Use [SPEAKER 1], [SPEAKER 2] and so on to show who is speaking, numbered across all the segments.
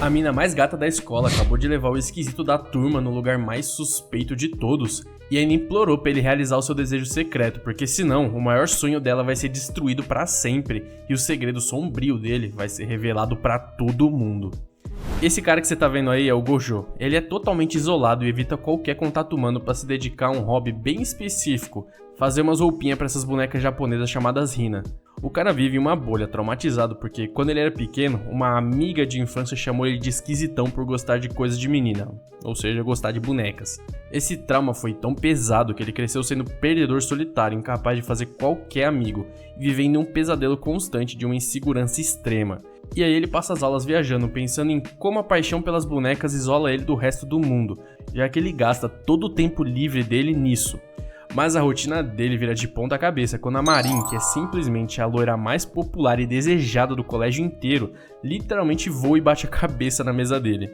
[SPEAKER 1] A mina mais gata da escola acabou de levar o esquisito da turma no lugar mais suspeito de todos e ainda implorou pra ele realizar o seu desejo secreto, porque senão o maior sonho dela vai ser destruído pra sempre e o segredo sombrio dele vai ser revelado pra todo mundo. Esse cara que você tá vendo aí é o Gojo. Ele é totalmente isolado e evita qualquer contato humano pra se dedicar a um hobby bem específico, fazer umas roupinhas pra essas bonecas japonesas chamadas Hina. O cara vive em uma bolha, traumatizado, porque quando ele era pequeno, uma amiga de infância chamou ele de esquisitão por gostar de coisas de menina, ou seja, gostar de bonecas. Esse trauma foi tão pesado que ele cresceu sendo perdedor solitário, incapaz de fazer qualquer amigo, e vivendo em um pesadelo constante de uma insegurança extrema. E aí ele passa as aulas viajando, pensando em como a paixão pelas bonecas isola ele do resto do mundo, já que ele gasta todo o tempo livre dele nisso. Mas a rotina dele vira de ponta cabeça quando a Marin, que é simplesmente a loira mais popular e desejada do colégio inteiro, literalmente voa e bate a cabeça na mesa dele.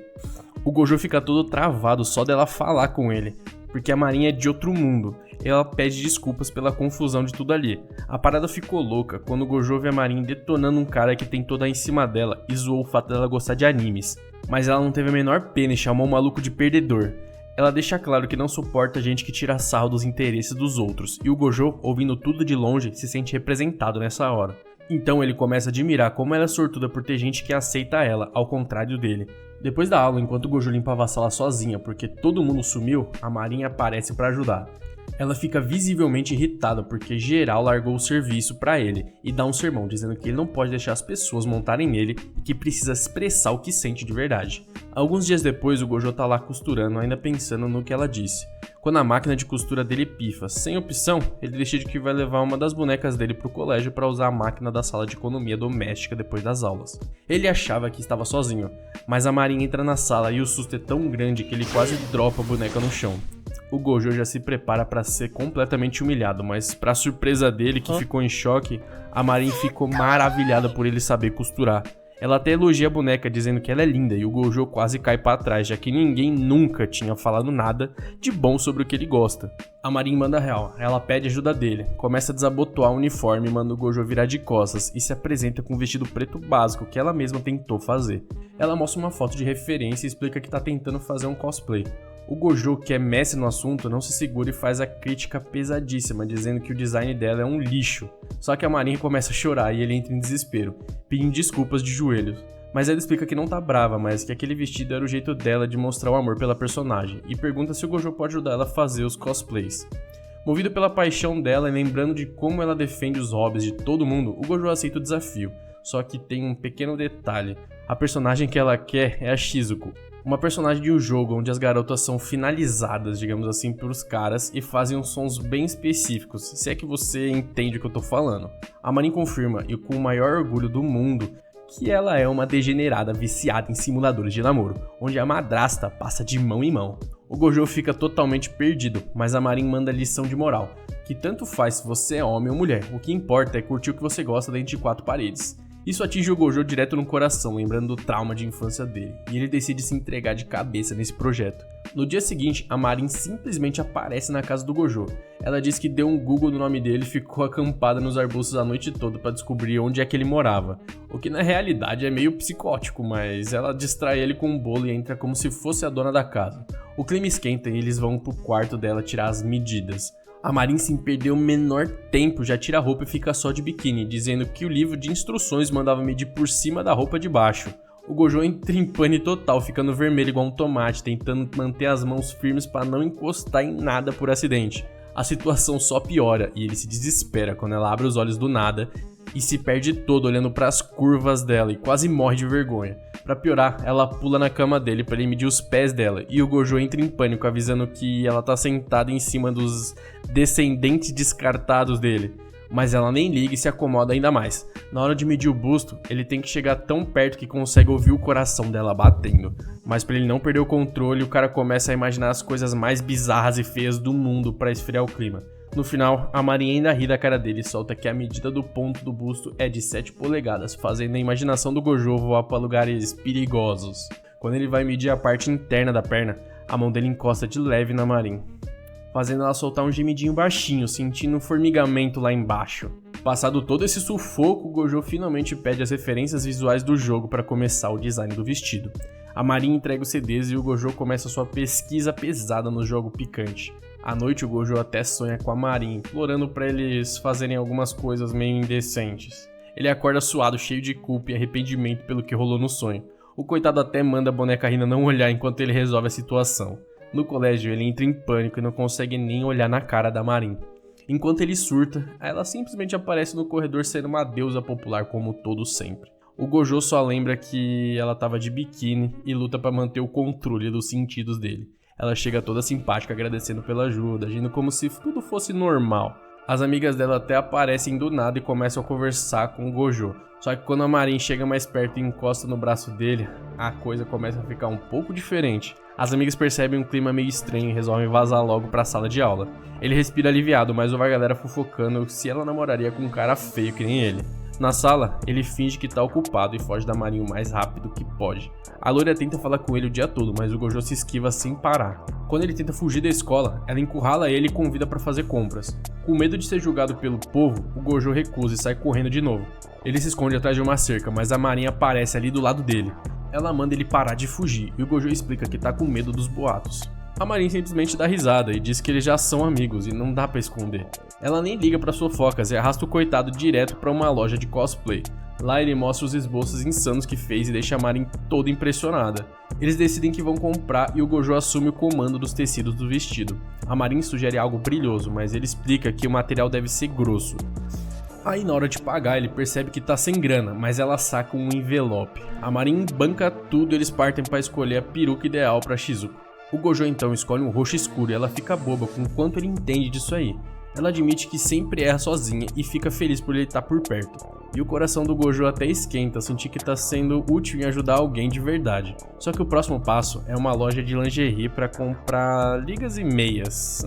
[SPEAKER 1] O Gojo fica todo travado só dela falar com ele, porque a Marin é de outro mundo. Ela pede desculpas pela confusão de tudo ali. A parada ficou louca quando o Gojo vê a Marin detonando um cara que tentou dar em cima dela e zoou o fato dela gostar de animes. Mas ela não teve a menor pena e chamou o maluco de perdedor. Ela deixa claro que não suporta gente que tira sarro dos interesses dos outros, e o Gojo, ouvindo tudo de longe, se sente representado nessa hora. Então ele começa a admirar como ela é sortuda por ter gente que aceita ela, ao contrário dele. Depois da aula, enquanto o Gojo limpava a sala sozinha porque todo mundo sumiu, a Marin aparece para ajudar. Ela fica visivelmente irritada porque geral largou o serviço pra ele e dá um sermão dizendo que ele não pode deixar as pessoas montarem nele e que precisa expressar o que sente de verdade. Alguns dias depois, o Gojo tá lá costurando, ainda pensando no que ela disse. Quando a máquina de costura dele pifa, sem opção, ele decide que vai levar uma das bonecas dele pro colégio para usar a máquina da sala de economia doméstica depois das aulas. Ele achava que estava sozinho, mas a Marin entra na sala e o susto é tão grande que ele quase dropa a boneca no chão. O Gojo já se prepara para ser completamente humilhado, mas para surpresa dele, que ficou em choque, a Marin ficou maravilhada por ele saber costurar. Ela até elogia a boneca dizendo que ela é linda e o Gojo quase cai para trás, já que ninguém nunca tinha falado nada de bom sobre o que ele gosta. A Marin manda real, ela pede ajuda dele, começa a desabotoar o uniforme e manda o Gojo virar de costas e se apresenta com um vestido preto básico que ela mesma tentou fazer. Ela mostra uma foto de referência e explica que tá tentando fazer um cosplay. O Gojo, que é mestre no assunto, não se segura e faz a crítica pesadíssima, dizendo que o design dela é um lixo. Só que a Marin começa a chorar e ele entra em desespero, pedindo desculpas de joelhos. Mas ela explica que não tá brava, mas que aquele vestido era o jeito dela de mostrar o amor pela personagem, e pergunta se o Gojo pode ajudar ela a fazer os cosplays. Movido pela paixão dela e lembrando de como ela defende os hobbies de todo mundo, o Gojo aceita o desafio. Só que tem um pequeno detalhe, a personagem que ela quer é a Shizuko. Uma personagem de um jogo onde as garotas são finalizadas, digamos assim, pelos caras e fazem uns sons bem específicos, se é que você entende o que eu tô falando. A Marin confirma, e com o maior orgulho do mundo, que ela é uma degenerada viciada em simuladores de namoro, onde a madrasta passa de mão em mão. O Gojo fica totalmente perdido, mas a Marin manda lição de moral, que tanto faz se você é homem ou mulher, o que importa é curtir o que você gosta dentro de quatro paredes. Isso atinge o Gojo direto no coração, lembrando do trauma de infância dele, e ele decide se entregar de cabeça nesse projeto. No dia seguinte, a Marin simplesmente aparece na casa do Gojo. Ela diz que deu um Google no nome dele e ficou acampada nos arbustos a noite toda para descobrir onde é que ele morava. O que na realidade é meio psicótico, mas ela distrai ele com um bolo e entra como se fosse a dona da casa. O clima esquenta e eles vão pro quarto dela tirar as medidas. A Marin, sem perder o menor tempo, já tira a roupa e fica só de biquíni, dizendo que o livro de instruções mandava medir por cima da roupa de baixo. O Gojo entra em pane total, ficando vermelho igual um tomate, tentando manter as mãos firmes para não encostar em nada por acidente. A situação só piora e ele se desespera quando ela abre os olhos do nada e se perde todo olhando para as curvas dela e quase morre de vergonha. Pra piorar, ela pula na cama dele pra ele medir os pés dela e o Gojo entra em pânico, avisando que ela tá sentada em cima dos descendentes descartados dele. Mas ela nem liga e se acomoda ainda mais. Na hora de medir o busto, ele tem que chegar tão perto que consegue ouvir o coração dela batendo. Mas pra ele não perder o controle, o cara começa a imaginar as coisas mais bizarras e feias do mundo pra esfriar o clima. No final, a Marin ainda ri da cara dele e solta que a medida do ponto do busto é de 7 polegadas, fazendo a imaginação do Gojo voar para lugares perigosos. Quando ele vai medir a parte interna da perna, a mão dele encosta de leve na Marin, fazendo ela soltar um gemidinho baixinho, sentindo um formigamento lá embaixo. Passado todo esse sufoco, o Gojo finalmente pede as referências visuais do jogo para começar o design do vestido. A Marin entrega os CDs e o Gojo começa sua pesquisa pesada no jogo picante. À noite o Gojo até sonha com a Marin, implorando pra eles fazerem algumas coisas meio indecentes. Ele acorda suado, cheio de culpa e arrependimento pelo que rolou no sonho. O coitado até manda a boneca Rina não olhar enquanto ele resolve a situação. No colégio ele entra em pânico e não consegue nem olhar na cara da Marin. Enquanto ele surta, ela simplesmente aparece no corredor sendo uma deusa popular como todos sempre. O Gojo só lembra que ela tava de biquíni e luta pra manter o controle dos sentidos dele. Ela chega toda simpática agradecendo pela ajuda, agindo como se tudo fosse normal. As amigas dela até aparecem do nada e começam a conversar com o Gojo. Só que quando a Marin chega mais perto e encosta no braço dele, a coisa começa a ficar um pouco diferente. As amigas percebem um clima meio estranho e resolvem vazar logo pra sala de aula. Ele respira aliviado, mas ouve a galera fofocando se ela namoraria com um cara feio que nem ele. Na sala, ele finge que tá ocupado e foge da Marin o mais rápido que pode. A loira tenta falar com ele o dia todo, mas o Gojo se esquiva sem parar. Quando ele tenta fugir da escola, ela encurrala ele e convida pra fazer compras. Com medo de ser julgado pelo povo, o Gojo recusa e sai correndo de novo. Ele se esconde atrás de uma cerca, mas a Marin aparece ali do lado dele. Ela manda ele parar de fugir e o Gojo explica que tá com medo dos boatos. A Marin simplesmente dá risada e diz que eles já são amigos e não dá pra esconder. Ela nem liga pras fofocas e arrasta o coitado direto pra uma loja de cosplay. Lá ele mostra os esboços insanos que fez e deixa a Marin toda impressionada. Eles decidem que vão comprar e o Gojo assume o comando dos tecidos do vestido. A Marin sugere algo brilhoso, mas ele explica que o material deve ser grosso. Aí na hora de pagar ele percebe que tá sem grana, mas ela saca um envelope. A Marin banca tudo e eles partem pra escolher a peruca ideal pra Shizuko. O Gojo então escolhe um roxo escuro e ela fica boba com o quanto ele entende disso aí. Ela admite que sempre erra sozinha e fica feliz por ele estar por perto. E o coração do Gojo até esquenta, sentir que tá sendo útil em ajudar alguém de verdade. Só que o próximo passo é uma loja de lingerie para comprar ligas e meias.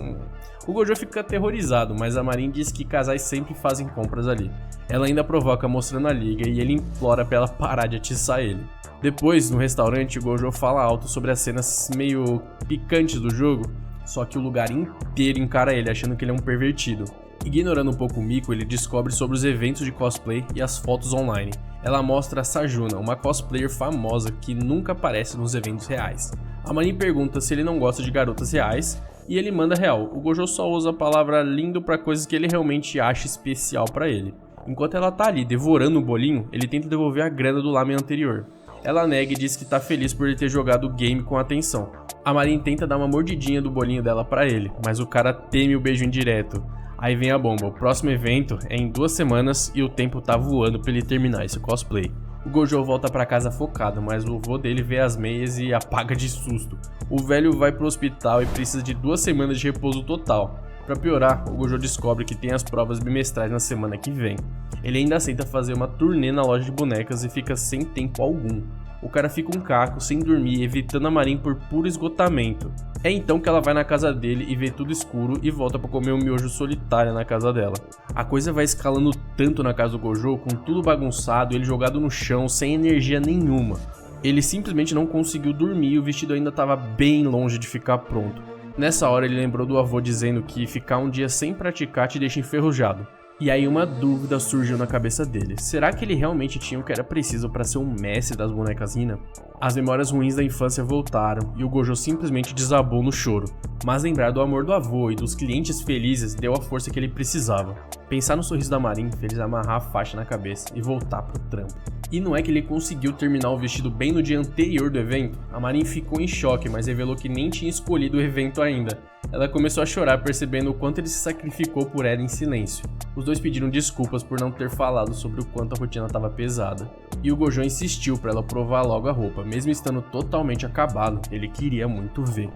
[SPEAKER 1] O Gojo fica aterrorizado, mas a Marin diz que casais sempre fazem compras ali. Ela ainda provoca mostrando a liga e ele implora pra ela parar de atiçar ele. Depois, no restaurante, o Gojo fala alto sobre as cenas meio picantes do jogo, só que o lugar inteiro encara ele, achando que ele é um pervertido. Ignorando um pouco o Miko, ele descobre sobre os eventos de cosplay e as fotos online. Ela mostra a Sajuna, uma cosplayer famosa que nunca aparece nos eventos reais. A Marin pergunta se ele não gosta de garotas reais, e ele manda real. O Gojo só usa a palavra lindo pra coisas que ele realmente acha especial pra ele. Enquanto ela tá ali devorando o bolinho, ele tenta devolver a grana do lamen anterior. Ela nega e diz que tá feliz por ele ter jogado o game com atenção. A Marin tenta dar uma mordidinha do bolinho dela pra ele, mas o cara teme o beijo indireto. Aí vem a bomba, o próximo evento é em 2 semanas e o tempo tá voando pra ele terminar esse cosplay. O Gojo volta pra casa focado, mas o vô dele vê as meias e apaga de susto. O velho vai pro hospital e precisa de 2 semanas de repouso total. Pra piorar, o Gojo descobre que tem as provas bimestrais na semana que vem. Ele ainda aceita fazer uma turnê na loja de bonecas e fica sem tempo algum. O cara fica um caco, sem dormir, evitando a Marin por puro esgotamento. É então que ela vai na casa dele e vê tudo escuro e volta pra comer um miojo solitário na casa dela. A coisa vai escalando tanto na casa do Gojo, com tudo bagunçado, ele jogado no chão, sem energia nenhuma. Ele simplesmente não conseguiu dormir e o vestido ainda estava bem longe de ficar pronto. Nessa hora ele lembrou do avô dizendo que ficar um dia sem praticar te deixa enferrujado. E aí uma dúvida surgiu na cabeça dele. Será que ele realmente tinha o que era preciso para ser um mestre das bonecas Rina? As memórias ruins da infância voltaram e o Gojo simplesmente desabou no choro. Mas lembrar do amor do avô e dos clientes felizes deu a força que ele precisava. Pensar no sorriso da Marin fez ele amarrar a faixa na cabeça e voltar pro trampo. E não é que ele conseguiu terminar o vestido bem no dia anterior do evento? A Marin ficou em choque, mas revelou que nem tinha escolhido o evento ainda. Ela começou a chorar percebendo o quanto ele se sacrificou por ela em silêncio. Os dois pediram desculpas por não ter falado sobre o quanto a rotina estava pesada. E o Gojo insistiu para ela provar logo a roupa, mesmo estando totalmente acabado, ele queria muito ver.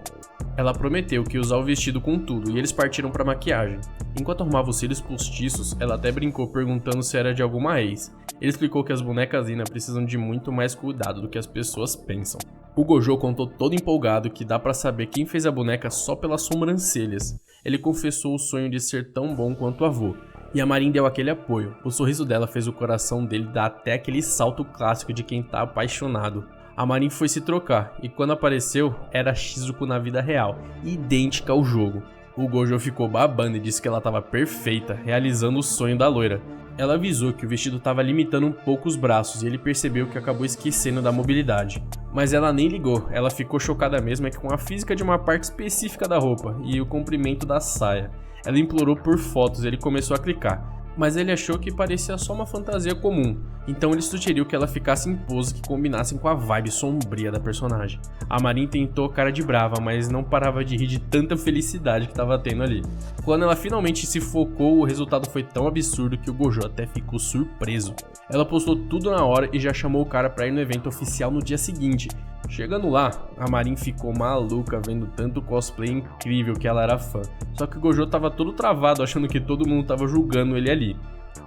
[SPEAKER 1] Ela prometeu que ia usar o vestido com tudo e eles partiram para maquiagem. Enquanto arrumava os cílios postiços, ela até brincou perguntando se era de alguma ex. Ele explicou que as bonecas Rina precisam de muito mais cuidado do que as pessoas pensam. O Gojo contou todo empolgado que dá pra saber quem fez a boneca só pelas sobrancelhas. Ele confessou o sonho de ser tão bom quanto o avô. E a Marin deu aquele apoio. O sorriso dela fez o coração dele dar até aquele salto clássico de quem tá apaixonado. A Marin foi se trocar, e quando apareceu, era a Shizuko na vida real, idêntica ao jogo. O Gojo ficou babando e disse que ela estava perfeita, realizando o sonho da loira. Ela avisou que o vestido estava limitando um pouco os braços e ele percebeu que acabou esquecendo da mobilidade. Mas ela nem ligou, ela ficou chocada mesmo com a física de uma parte específica da roupa e o comprimento da saia. Ela implorou por fotos e ele começou a clicar. Mas ele achou que parecia só uma fantasia comum, então ele sugeriu que ela ficasse em poses que combinassem com a vibe sombria da personagem. A Marin tentou cara de brava, mas não parava de rir de tanta felicidade que estava tendo ali. Quando ela finalmente se focou, o resultado foi tão absurdo que o Gojo até ficou surpreso. Ela postou tudo na hora e já chamou o cara para ir no evento oficial no dia seguinte. Chegando lá, a Marin ficou maluca vendo tanto cosplay incrível que ela era fã. Só que o Gojo tava todo travado, achando que todo mundo tava julgando ele ali.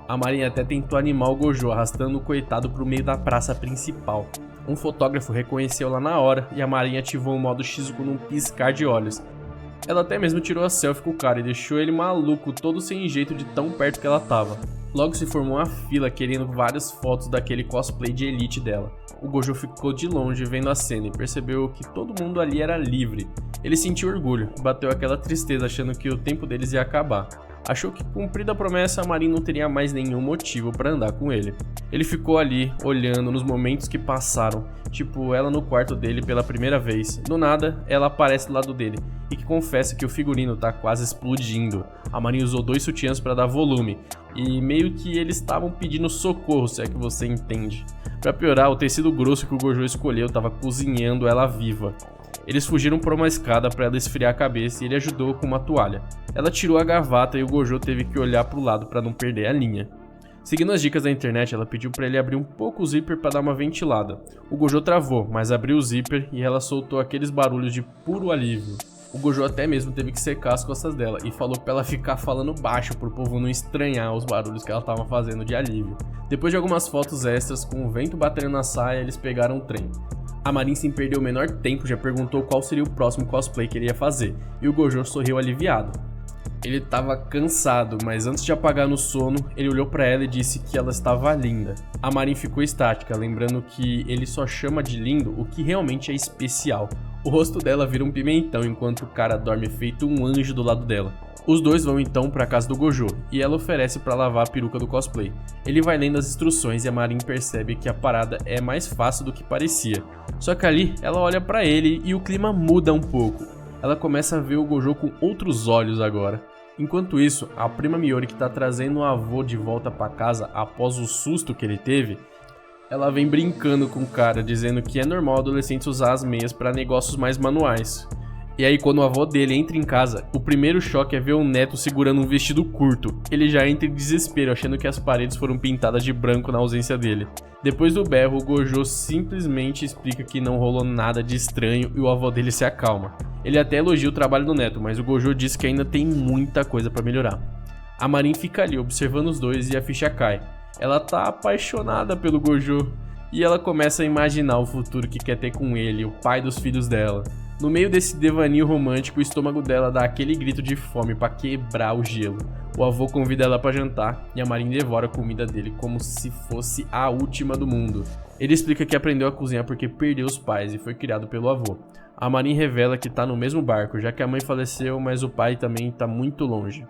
[SPEAKER 1] A Marin até tentou animar o Gojo, arrastando o coitado pro meio da praça principal. Um fotógrafo reconheceu lá na hora e a Marin ativou o modo Shizuku num piscar de olhos. Ela até mesmo tirou a selfie com o cara e deixou ele maluco, todo sem jeito de tão perto que ela tava. Logo se formou uma fila querendo várias fotos daquele cosplay de elite dela. O Gojo ficou de longe vendo a cena e percebeu que todo mundo ali era livre. Ele sentiu orgulho e bateu aquela tristeza achando que o tempo deles ia acabar. Achou que, cumprida a promessa, a Marin não teria mais nenhum motivo para andar com ele. Ele ficou ali, olhando nos momentos que passaram, tipo ela no quarto dele pela primeira vez. Do nada, ela aparece do lado dele e que confessa que o figurino tá quase explodindo. A Marin usou 2 sutiãs para dar volume e meio que eles estavam pedindo socorro, se é que você entende. Para piorar, o tecido grosso que o Gojo escolheu estava cozinhando ela viva. Eles fugiram por uma escada para ela esfriar a cabeça e ele ajudou com uma toalha. Ela tirou a gravata e o Gojo teve que olhar pro lado para não perder a linha. Seguindo as dicas da internet, ela pediu para ele abrir um pouco o zíper para dar uma ventilada. O Gojo travou, mas abriu o zíper e ela soltou aqueles barulhos de puro alívio. O Gojo até mesmo teve que secar as costas dela e falou pra ela ficar falando baixo pro povo não estranhar os barulhos que ela tava fazendo de alívio. Depois de algumas fotos extras com o vento batendo na saia, eles pegaram o trem. A Marin, sem perder o menor tempo, já perguntou qual seria o próximo cosplay que ele ia fazer, e o Gojo sorriu aliviado. Ele estava cansado, mas antes de apagar no sono, ele olhou para ela e disse que ela estava linda. A Marin ficou estática, lembrando que ele só chama de lindo o que realmente é especial. O rosto dela vira um pimentão enquanto o cara dorme feito um anjo do lado dela. Os dois vão então para casa do Gojo e ela oferece para lavar a peruca do cosplay. Ele vai lendo as instruções e a Marin percebe que a parada é mais fácil do que parecia. Só que ali ela olha para ele e o clima muda um pouco. Ela começa a ver o Gojo com outros olhos agora. Enquanto isso, a prima Miori, que tá trazendo o avô de volta para casa após o susto que ele teve, ela vem brincando com o cara, dizendo que é normal adolescentes usar as meias para negócios mais manuais. E aí quando o avô dele entra em casa, o primeiro choque é ver o neto segurando um vestido curto. Ele já entra em desespero, achando que as paredes foram pintadas de branco na ausência dele. Depois do berro, o Gojo simplesmente explica que não rolou nada de estranho e o avô dele se acalma. Ele até elogia o trabalho do neto, mas o Gojo diz que ainda tem muita coisa para melhorar. A Marin fica ali observando os dois e a ficha cai. Ela tá apaixonada pelo Gojo e ela começa a imaginar o futuro que quer ter com ele, o pai dos filhos dela. No meio desse devaneio romântico, o estômago dela dá aquele grito de fome para quebrar o gelo. O avô convida ela para jantar e a Marin devora a comida dele como se fosse a última do mundo. Ele explica que aprendeu a cozinhar porque perdeu os pais e foi criado pelo avô. A Marin revela que tá no mesmo barco, já que a mãe faleceu, mas o pai também tá muito longe.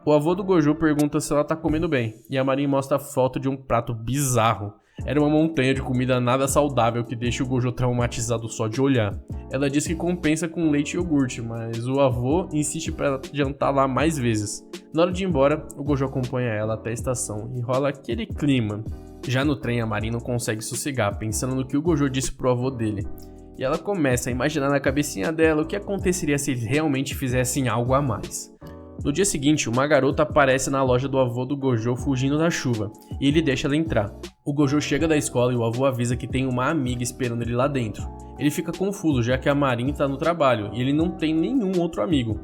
[SPEAKER 1] O avô do Gojo pergunta se ela tá comendo bem, e a Marin mostra a foto de um prato bizarro. Era uma montanha de comida nada saudável que deixa o Gojo traumatizado só de olhar. Ela diz que compensa com leite e iogurte, mas o avô insiste para jantar lá mais vezes. Na hora de ir embora, o Gojo acompanha ela até a estação e rola aquele clima. Já no trem, a Marin não consegue sossegar, pensando no que o Gojo disse pro avô dele. E ela começa a imaginar na cabecinha dela o que aconteceria se eles realmente fizessem algo a mais. No dia seguinte, uma garota aparece na loja do avô do Gojo fugindo da chuva, e ele deixa ela entrar. O Gojo chega da escola e o avô avisa que tem uma amiga esperando ele lá dentro. Ele fica confuso, já que a Marin tá no trabalho e ele não tem nenhum outro amigo.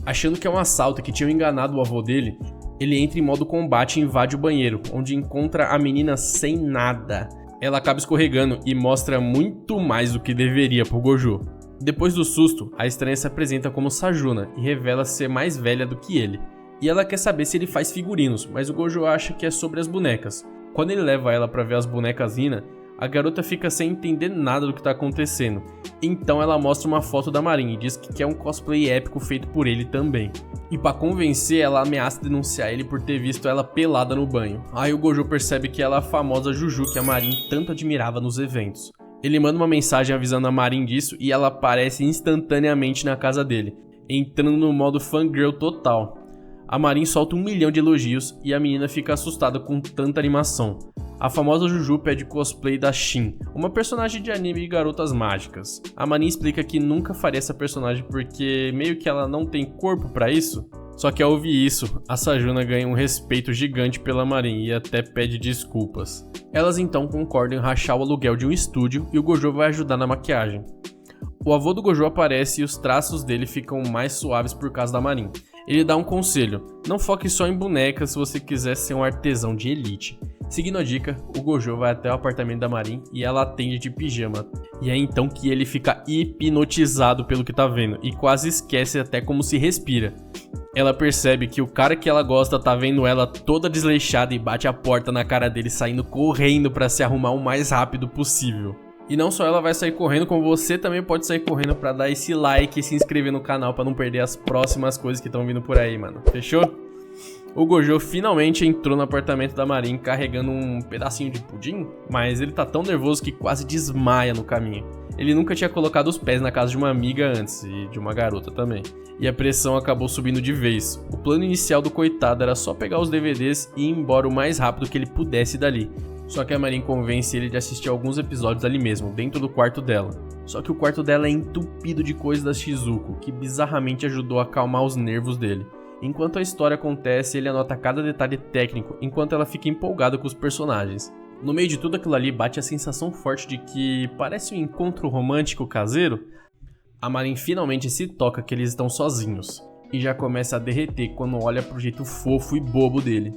[SPEAKER 1] Achando que é um assalto e que tinham enganado o avô dele, ele entra em modo combate e invade o banheiro, onde encontra a menina sem nada. Ela acaba escorregando e mostra muito mais do que deveria pro Gojo. Depois do susto, a estranha se apresenta como Sajuna e revela ser mais velha do que ele. E ela quer saber se ele faz figurinos, mas o Gojo acha que é sobre as bonecas. Quando ele leva ela pra ver as bonecas Hina, a garota fica sem entender nada do que tá acontecendo. Então ela mostra uma foto da Marin e diz que quer um cosplay épico feito por ele também. E pra convencer, ela ameaça denunciar ele por ter visto ela pelada no banho. Aí o Gojo percebe que ela é a famosa Juju que a Marin tanto admirava nos eventos. Ele manda uma mensagem avisando a Marin disso e ela aparece instantaneamente na casa dele, entrando no modo fangirl total. A Marin solta 1 milhão de elogios e a menina fica assustada com tanta animação. A famosa Juju pede cosplay da Shin, uma personagem de anime de garotas mágicas. A Marin explica que nunca faria essa personagem porque meio que ela não tem corpo pra isso. Só que ao ouvir isso, a Sajuna ganha um respeito gigante pela Marin e até pede desculpas. Elas então concordam em rachar o aluguel de um estúdio e o Gojo vai ajudar na maquiagem. O avô do Gojo aparece e os traços dele ficam mais suaves por causa da Marin. Ele dá um conselho: não foque só em bonecas se você quiser ser um artesão de elite. Seguindo a dica, o Gojo vai até o apartamento da Marin e ela atende de pijama. E é então que ele fica hipnotizado pelo que tá vendo e quase esquece até como se respira. Ela percebe que o cara que ela gosta tá vendo ela toda desleixada e bate a porta na cara dele, saindo correndo pra se arrumar o mais rápido possível. E não só ela vai sair correndo, como você também pode sair correndo pra dar esse like e se inscrever no canal pra não perder as próximas coisas que estão vindo por aí, mano. Fechou? O Gojo finalmente entrou no apartamento da Marin carregando um pedacinho de pudim, mas ele tá tão nervoso que quase desmaia no caminho. Ele nunca tinha colocado os pés na casa de uma amiga antes, e de uma garota também. E a pressão acabou subindo de vez. O plano inicial do coitado era só pegar os DVDs e ir embora o mais rápido que ele pudesse dali. Só que a Marin convence ele de assistir alguns episódios ali mesmo, dentro do quarto dela. Só que o quarto dela é entupido de coisas da Shizuko, que bizarramente ajudou a acalmar os nervos dele. Enquanto a história acontece, ele anota cada detalhe técnico, enquanto ela fica empolgada com os personagens. No meio de tudo aquilo ali, bate a sensação forte de que parece um encontro romântico caseiro. A Marin finalmente se toca que eles estão sozinhos, e já começa a derreter quando olha pro jeito fofo e bobo dele.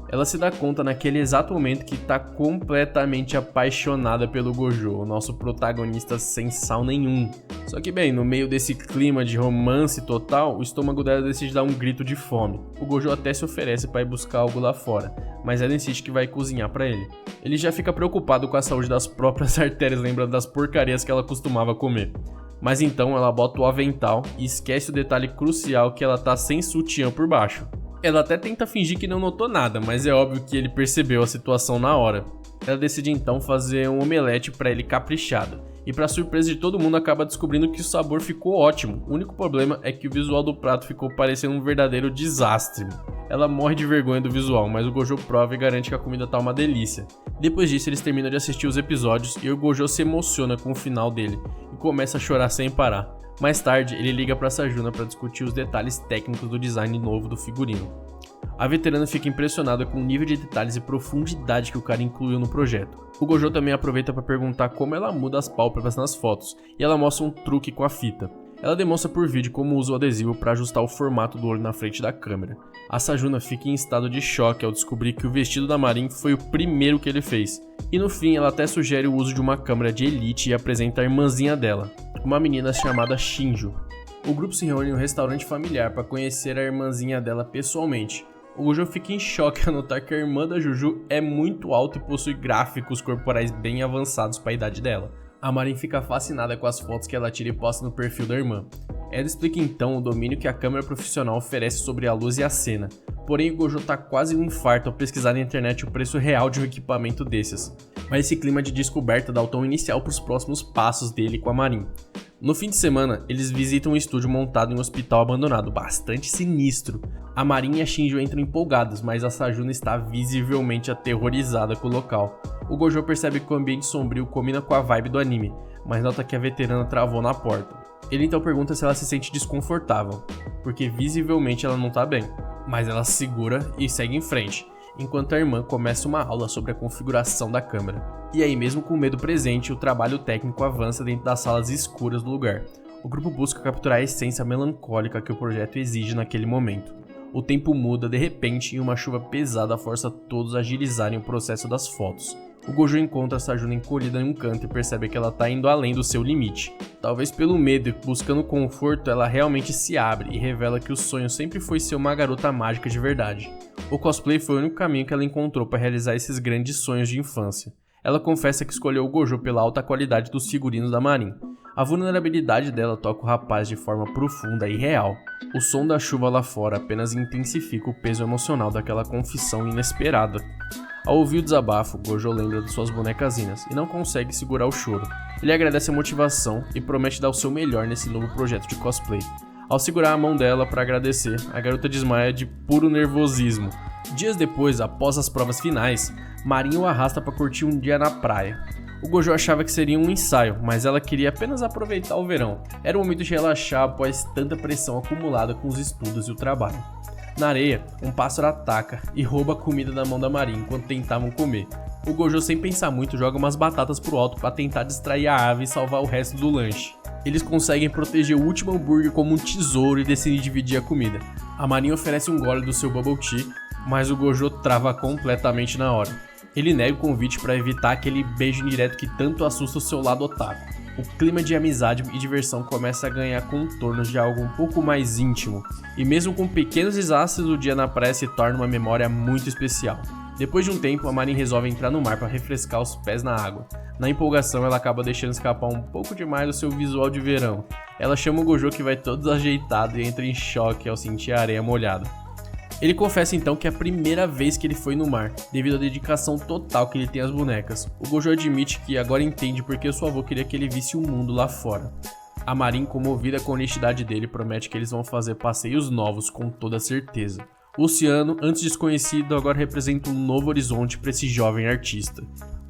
[SPEAKER 1] Ela se dá conta naquele exato momento que tá completamente apaixonada pelo Gojo, o nosso protagonista sem sal nenhum. Só que bem, no meio desse clima de romance total, o estômago dela decide dar um grito de fome. O Gojo até se oferece para ir buscar algo lá fora, mas ela insiste que vai cozinhar para ele. Ele já fica preocupado com a saúde das próprias artérias, lembrando das porcarias que ela costumava comer. Mas então ela bota o avental e esquece o detalhe crucial que ela tá sem sutiã por baixo. Ela até tenta fingir que não notou nada, mas é óbvio que ele percebeu a situação na hora. Ela decide então fazer um omelete para ele caprichado. E para surpresa de todo mundo, acaba descobrindo que o sabor ficou ótimo. O único problema é que o visual do prato ficou parecendo um verdadeiro desastre. Ela morre de vergonha do visual, mas o Gojo prova e garante que a comida tá uma delícia. Depois disso, eles terminam de assistir os episódios e o Gojo se emociona com o final dele e começa a chorar sem parar. Mais tarde, ele liga pra Sajuna para discutir os detalhes técnicos do design novo do figurino. A veterana fica impressionada com o nível de detalhes e profundidade que o cara incluiu no projeto. O Gojo também aproveita para perguntar como ela muda as pálpebras nas fotos, e ela mostra um truque com a fita. Ela demonstra por vídeo como usa o adesivo para ajustar o formato do olho na frente da câmera. A Sajuna fica em estado de choque ao descobrir que o vestido da Marin foi o primeiro que ele fez. E no fim, ela até sugere o uso de uma câmera de elite e apresenta a irmãzinha dela, uma menina chamada Shinju. O grupo se reúne em um restaurante familiar para conhecer a irmãzinha dela pessoalmente. O Gojo fica em choque ao notar que a irmã da Juju é muito alta e possui gráficos corporais bem avançados para a idade dela. A Marin fica fascinada com as fotos que ela tira e posta no perfil da irmã. Ela explica então o domínio que a câmera profissional oferece sobre a luz e a cena. Porém, o Gojo tá quase um infarto ao pesquisar na internet o preço real de um equipamento desses. Mas esse clima de descoberta dá o tom inicial para os próximos passos dele com a Marin. No fim de semana, eles visitam um estúdio montado em um hospital abandonado, bastante sinistro. A Marin e a Shinjo entram empolgadas, mas a Sajuna está visivelmente aterrorizada com o local. O Gojo percebe que o ambiente sombrio combina com a vibe do anime, mas nota que a veterana travou na porta. Ele então pergunta se ela se sente desconfortável, porque visivelmente ela não tá bem. Mas ela se segura e segue em frente, enquanto a irmã começa uma aula sobre a configuração da câmera. E aí, mesmo com o medo presente, o trabalho técnico avança dentro das salas escuras do lugar. O grupo busca capturar a essência melancólica que o projeto exige naquele momento. O tempo muda de repente e uma chuva pesada força todos a agilizarem o processo das fotos. O Gojo encontra a Sajuna encolhida em um canto e percebe que ela está indo além do seu limite. Talvez pelo medo e buscando conforto, ela realmente se abre e revela que o sonho sempre foi ser uma garota mágica de verdade. O cosplay foi o único caminho que ela encontrou para realizar esses grandes sonhos de infância. Ela confessa que escolheu o Gojo pela alta qualidade dos figurinos da Marin. A vulnerabilidade dela toca o rapaz de forma profunda e real. O som da chuva lá fora apenas intensifica o peso emocional daquela confissão inesperada. Ao ouvir o desabafo, Gojo lembra de suas bonecazinhas e não consegue segurar o choro. Ele agradece a motivação e promete dar o seu melhor nesse novo projeto de cosplay. Ao segurar a mão dela para agradecer, a garota desmaia de puro nervosismo. Dias depois, após as provas finais, Marin o arrasta para curtir um dia na praia. O Gojo achava que seria um ensaio, mas ela queria apenas aproveitar o verão. Era o momento de relaxar após tanta pressão acumulada com os estudos e o trabalho. Na areia, um pássaro ataca e rouba a comida da mão da Marin enquanto tentavam comer. O Gojo, sem pensar muito, joga umas batatas pro alto para tentar distrair a ave e salvar o resto do lanche. Eles conseguem proteger o último hambúrguer como um tesouro e decidem dividir a comida. A Marin oferece um gole do seu bubble tea, mas o Gojo trava completamente na hora. Ele nega o convite para evitar aquele beijo indireto que tanto assusta o seu lado otaku. O clima de amizade e diversão começa a ganhar contornos de algo um pouco mais íntimo, e mesmo com pequenos desastres, o dia na praia se torna uma memória muito especial. Depois de um tempo, a Marin resolve entrar no mar para refrescar os pés na água. Na empolgação, ela acaba deixando escapar um pouco demais do seu visual de verão. Ela chama o Gojo, que vai todo desajeitado, e entra em choque ao sentir a areia molhada. Ele confessa então que é a primeira vez que ele foi no mar, devido à dedicação total que ele tem às bonecas. O Gojo admite que agora entende porque seu avô queria que ele visse o mundo lá fora. A Marin, comovida com a honestidade dele, promete que eles vão fazer passeios novos com toda certeza. O oceano, antes desconhecido, agora representa um novo horizonte para esse jovem artista.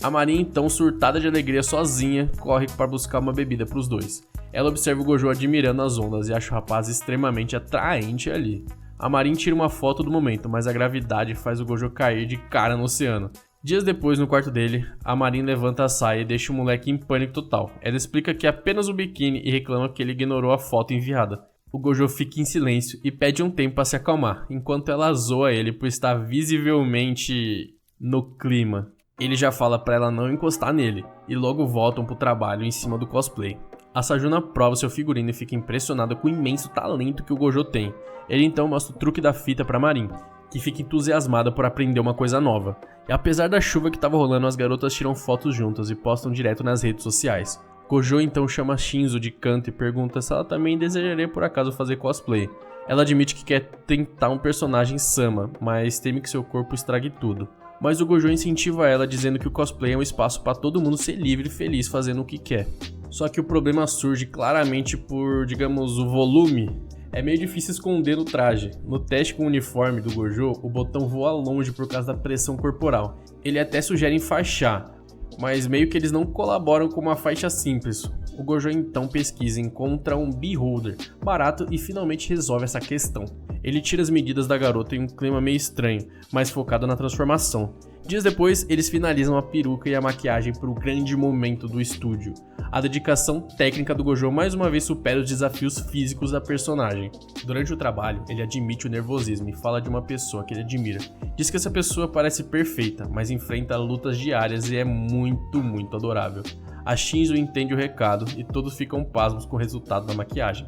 [SPEAKER 1] A Marin, então, surtada de alegria sozinha, corre para buscar uma bebida para os dois. Ela observa o Gojo admirando as ondas e acha o rapaz extremamente atraente ali. A Marin tira uma foto do momento, mas a gravidade faz o Gojo cair de cara no oceano. Dias depois, no quarto dele, a Marin levanta a saia e deixa o moleque em pânico total. Ela explica que é apenas um biquíni e reclama que ele ignorou a foto enviada. O Gojo fica em silêncio e pede um tempo para se acalmar, enquanto ela zoa ele por estar visivelmente no clima. Ele já fala para ela não encostar nele, e logo voltam pro trabalho em cima do cosplay. A Sajuna prova seu figurino e fica impressionada com o imenso talento que o Gojo tem. Ele então mostra o truque da fita para Marin, que fica entusiasmada por aprender uma coisa nova. E apesar da chuva que estava rolando, as garotas tiram fotos juntas e postam direto nas redes sociais. Gojo então chama Shinzo de canto e pergunta se ela também desejaria por acaso fazer cosplay. Ela admite que quer tentar um personagem Sama, mas teme que seu corpo estrague tudo. Mas o Gojo incentiva ela, dizendo que o cosplay é um espaço para todo mundo ser livre e feliz fazendo o que quer. Só que o problema surge claramente por, digamos, o volume. É meio difícil esconder no traje. No teste com o uniforme do Gojo, o botão voa longe por causa da pressão corporal. Ele até sugere enfaixar, mas meio que eles não colaboram com uma faixa simples. O Gojo então pesquisa e encontra um beholder barato e finalmente resolve essa questão. Ele tira as medidas da garota em um clima meio estranho, mas focado na transformação. Dias depois, eles finalizam a peruca e a maquiagem para o grande momento do estúdio. A dedicação técnica do Gojo mais uma vez supera os desafios físicos da personagem. Durante o trabalho, ele admite o nervosismo e fala de uma pessoa que ele admira. Diz que essa pessoa parece perfeita, mas enfrenta lutas diárias e é muito adorável. A Shinzo entende o recado e todos ficam pasmos com o resultado da maquiagem.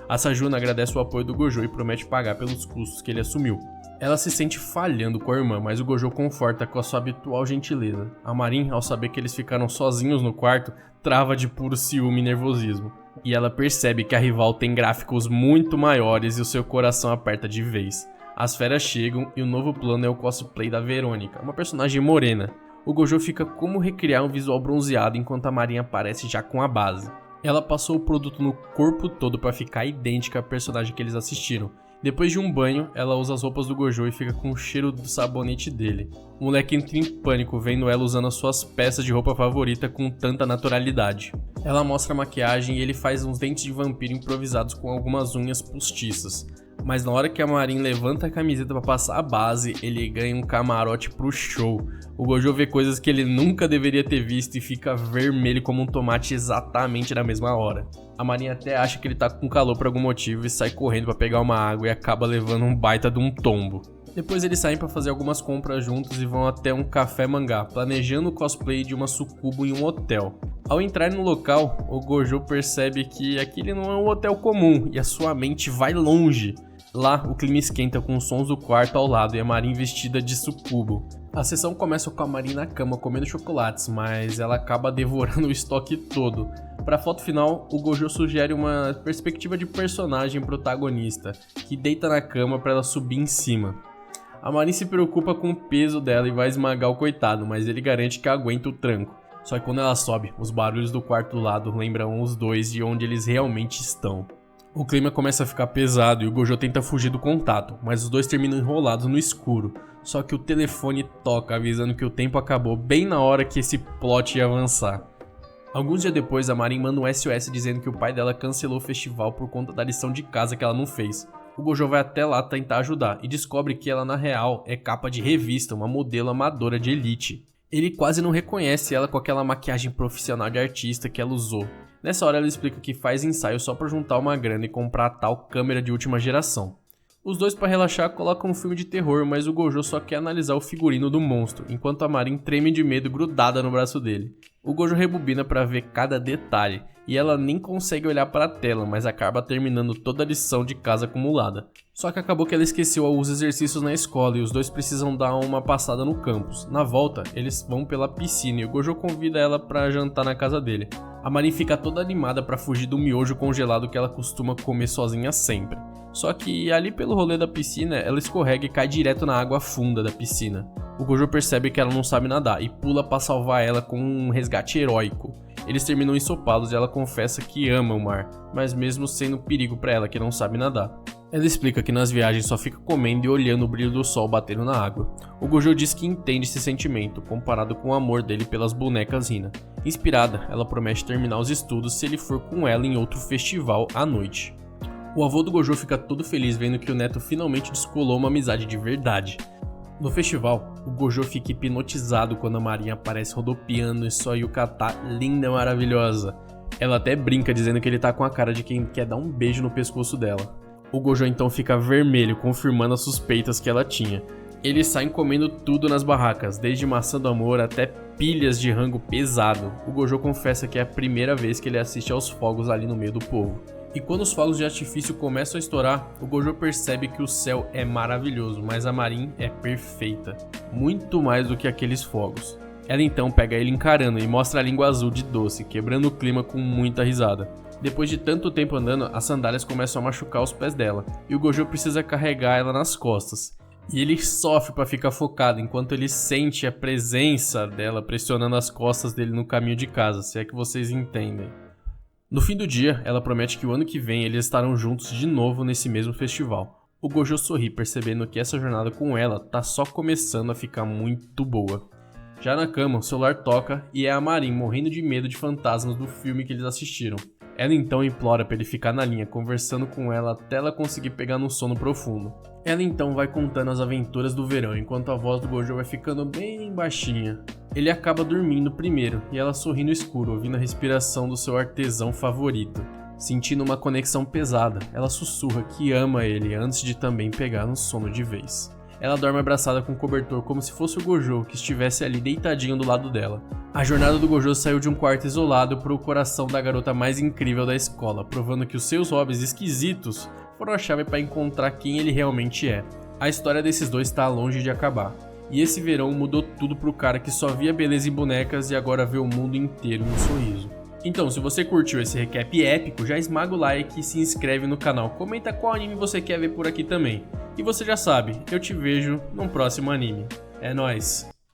[SPEAKER 1] A Sajuna agradece o apoio do Gojo e promete pagar pelos custos que ele assumiu. Ela se sente falhando com a irmã, mas o Gojo conforta com a sua habitual gentileza. A Marin, ao saber que eles ficaram sozinhos no quarto, trava de puro ciúme e nervosismo. E ela percebe que a rival tem gráficos muito maiores e o seu coração aperta de vez. As férias chegam e o novo plano é o cosplay da Verônica, uma personagem morena. O Gojo fica como recriar um visual bronzeado enquanto a Marin aparece já com a base. Ela passou o produto no corpo todo para ficar idêntica à personagem que eles assistiram. Depois de um banho, ela usa as roupas do Gojo e fica com o cheiro do sabonete dele. O moleque entra em pânico vendo ela usando as suas peças de roupa favorita com tanta naturalidade. Ela mostra a maquiagem e ele faz uns dentes de vampiro improvisados com algumas unhas postiças. Mas na hora que a Marin levanta a camiseta para passar a base, ele ganha um camarote pro show. O Gojo vê coisas que ele nunca deveria ter visto e fica vermelho como um tomate exatamente na mesma hora. A Marin até acha que ele tá com calor por algum motivo e sai correndo para pegar uma água e acaba levando um baita de um tombo. Depois eles saem para fazer algumas compras juntos e vão até um café mangá, planejando o cosplay de uma sucubo em um hotel. Ao entrar no local, o Gojo percebe que aquele não é um hotel comum e a sua mente vai longe. Lá, o clima esquenta com os sons do quarto ao lado e a Marin vestida de sucubo. A sessão começa com a Marin na cama comendo chocolates, mas ela acaba devorando o estoque todo. Para a foto final, o Gojo sugere uma perspectiva de personagem protagonista, que deita na cama para ela subir em cima. A Marin se preocupa com o peso dela e vai esmagar o coitado, mas ele garante que aguenta o tranco. Só que quando ela sobe, os barulhos do quarto do lado lembram os dois de onde eles realmente estão. O clima começa a ficar pesado e o Gojo tenta fugir do contato, mas os dois terminam enrolados no escuro. Só que o telefone toca, avisando que o tempo acabou bem na hora que esse plot ia avançar. Alguns dias depois, a Marin manda um SOS dizendo que o pai dela cancelou o festival por conta da lição de casa que ela não fez. O Gojo vai até lá tentar ajudar e descobre que ela na real é capa de revista, uma modelo amadora de elite. Ele quase não reconhece ela com aquela maquiagem profissional de artista que ela usou. Nessa hora ela explica que faz ensaio só pra juntar uma grana e comprar a tal câmera de última geração. Os dois, para relaxar, colocam um filme de terror, mas o Gojo só quer analisar o figurino do monstro, enquanto a Marin treme de medo grudada no braço dele. O Gojo rebobina para ver cada detalhe, e ela nem consegue olhar para a tela, mas acaba terminando toda a lição de casa acumulada. Só que acabou que ela esqueceu os exercícios na escola e os dois precisam dar uma passada no campus. Na volta, eles vão pela piscina e o Gojo convida ela para jantar na casa dele. A Marin fica toda animada para fugir do miojo congelado que ela costuma comer sozinha sempre. Só que ali pelo rolê da piscina, ela escorrega e cai direto na água funda da piscina. O Gojo percebe que ela não sabe nadar e pula para salvar ela com um resgate heróico. Eles terminam ensopados e ela confessa que ama o mar, mas mesmo sendo perigo para ela que não sabe nadar. Ela explica que nas viagens só fica comendo e olhando o brilho do sol batendo na água. O Gojo diz que entende esse sentimento, comparado com o amor dele pelas bonecas Hina. Inspirada, ela promete terminar os estudos se ele for com ela em outro festival à noite. O avô do Gojo fica todo feliz vendo que o neto finalmente descolou uma amizade de verdade. No festival, o Gojo fica hipnotizado quando a Marin aparece rodopiando em sua yukata linda e maravilhosa. Ela até brinca dizendo que ele tá com a cara de quem quer dar um beijo no pescoço dela. O Gojo então fica vermelho, confirmando as suspeitas que ela tinha. Eles saem comendo tudo nas barracas, desde maçã do amor até pilhas de rango pesado. O Gojo confessa que é a primeira vez que ele assiste aos fogos ali no meio do povo. E quando os fogos de artifício começam a estourar, o Gojo percebe que o céu é maravilhoso, mas a Marin é perfeita. Muito mais do que aqueles fogos. Ela então pega ele encarando e mostra a língua azul de doce, quebrando o clima com muita risada. Depois de tanto tempo andando, as sandálias começam a machucar os pés dela, e o Gojo precisa carregar ela nas costas. E ele sofre para ficar focado, enquanto ele sente a presença dela pressionando as costas dele no caminho de casa, se é que vocês entendem. No fim do dia, ela promete que o ano que vem eles estarão juntos de novo nesse mesmo festival. O Gojo sorri, percebendo que essa jornada com ela tá só começando a ficar muito boa. Já na cama, o celular toca e é a Marin morrendo de medo de fantasmas do filme que eles assistiram. Ela então implora para ele ficar na linha, conversando com ela até ela conseguir pegar no sono profundo. Ela então vai contando as aventuras do verão, enquanto a voz do Gojo vai ficando bem baixinha. Ele acaba dormindo primeiro, e ela sorri no escuro, ouvindo a respiração do seu artesão favorito. Sentindo uma conexão pesada, ela sussurra que ama ele antes de também pegar no sono de vez. Ela dorme abraçada com o cobertor como se fosse o Gojo que estivesse ali deitadinho do lado dela. A jornada do Gojo saiu de um quarto isolado para o coração da garota mais incrível da escola, provando que os seus hobbies esquisitos foram a chave para encontrar quem ele realmente é. A história desses dois está longe de acabar. E esse verão mudou tudo pro cara que só via beleza em bonecas e agora vê o mundo inteiro em um sorriso. Então, se você curtiu esse recap épico, já esmaga o like e se inscreve no canal. Comenta qual anime você quer ver por aqui também. E você já sabe, eu te vejo num próximo anime. É nóis!